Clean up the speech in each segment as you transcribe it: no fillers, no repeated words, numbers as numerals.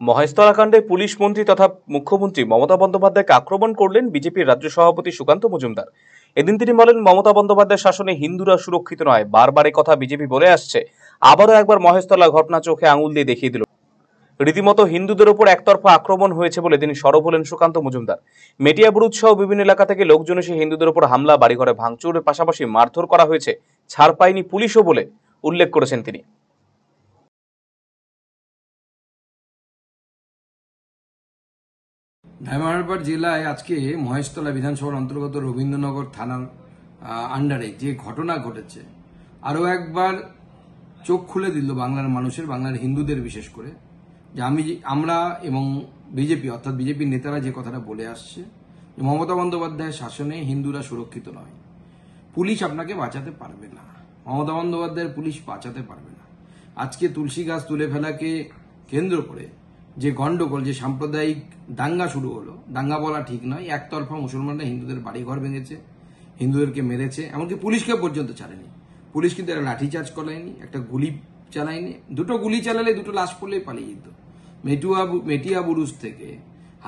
মহেশতলা কাণ্ডে পুলিশ মন্ত্রী তথা মুখ্যমন্ত্রী মমতা বন্দ্যোপাধ্যায়কে আক্রমণ করলেন বিজেপির রাজ্য সভাপতি সুকান্ত মজুমদার। এদিন তিনি বলেন, মমতা বন্দ্যোপাধ্যায়ের শাসনে হিন্দুরা সুরক্ষিত নয়। বারবার কথা বিজেপি বলে আসছে, আবারও একবার মহেশতলা ঘটনা চোখে আঙুল দিয়ে দেখিয়ে দিল। রীতিমতো হিন্দুদের উপর একতরফা আক্রমণ হয়েছে বলে তিনি সরব হলেন সুকান্ত মজুমদার। মেটিয়াবুরুজ সহ বিভিন্ন এলাকা থেকে লোকজন এসে হিন্দুদের উপর হামলা, বাড়িঘরে ভাঙচুরের পাশাপাশি মারধর করা হয়েছে, ছাড় পায়নি পুলিশও বলে উল্লেখ করেছেন তিনি। ধামরাইপাড় জেলায় আজকে মহেশতলা বিধানসভার অন্তর্গত রবীন্দ্রনগর থানার আন্ডারে যে ঘটনা ঘটেছে, আরও একবার চোখ খুলে দিল বাংলার মানুষের, বাংলার হিন্দুদের বিশেষ করে, যে আমরা এবং বিজেপি অর্থাৎ বিজেপির নেতারা যে কথাটা বলে আসছে, মমতা বন্দ্যোপাধ্যায়ের শাসনে হিন্দুরা সুরক্ষিত নয়। পুলিশ আপনাকে বাঁচাতে পারবে না, মমতা বন্দ্যোপাধ্যায়ের পুলিশ বাঁচাতে পারবে না। আজকে তুলসী গাছ তুলে ফেলাকে কেন্দ্র করে যে গন্ডগোল, যে সাম্প্রদায়িক দাঙ্গা শুরু হলো, দাঙ্গা বলা ঠিক নয়, একতরফা মুসলমানরা হিন্দুদের বাড়িঘর ভেঙেছে, হিন্দুদেরকে মেরেছে, এমনকি পুলিশকে পর্যন্ত ছাড়েনি। পুলিশ কিন্তু একটা লাঠিচার্জ করায়নি, একটা গুলি চালায়নি। দুটো গুলি চালালে দুটো লাশ পড়লেই পালিয়ে যেত। মেটিয়াবুরুজ থেকে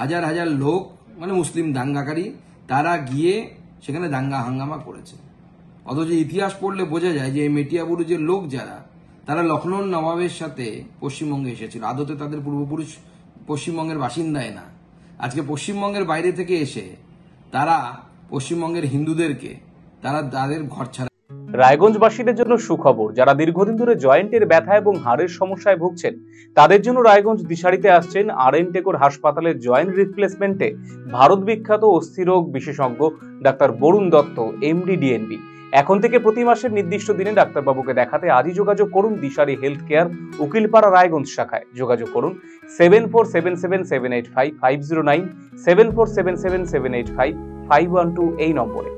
হাজার হাজার লোক, মানে মুসলিম দাঙ্গাকারী, তারা গিয়ে সেখানে দাঙ্গা হাঙ্গামা করেছে। অথচ ইতিহাস পড়লে বোঝা যায় যে এই মেটিয়াবুরুজের লোক যারা, তারা লখনৌর নবাবের সাথে পশ্চিমবঙ্গে এসেছিল। আদতে তাদের পূর্বপুরুষ পশ্চিমবঙ্গের বাসিন্দায় না। আজকে পশ্চিমবঙ্গের বাইরে থেকে এসে তারা পশ্চিমবঙ্গের হিন্দুদেরকে তাদের ঘর ছাড়া। রায়গঞ্জবাসীদের জন্য সুখবর, যারা দীর্ঘদিন ধরে জয়েন্টের ব্যথা এবং হাড়ের সমস্যায় ভুগছেন, তাদের জন্য রায়গঞ্জ দিশারিতে আসছেন আর.এন. টেকর হাসপাতালের জয়েন্ট রিপ্লেসমেন্টে ভারত বিখ্যাত অস্থিরোগ বিশেষজ্ঞ doctor Barun Dutta, MD, DNB. এখন থেকে প্রতি মাসের নির্দিষ্ট দিনে ডাক্তারবাবুকে দেখাতে আজই যোগাযোগ করুন দিশারি হেলথ কেয়ার, উকিলপাড়া, রায়গঞ্জ শাখায়। যোগাযোগ করুন 7477785509, 7477785512 এই নম্বরে।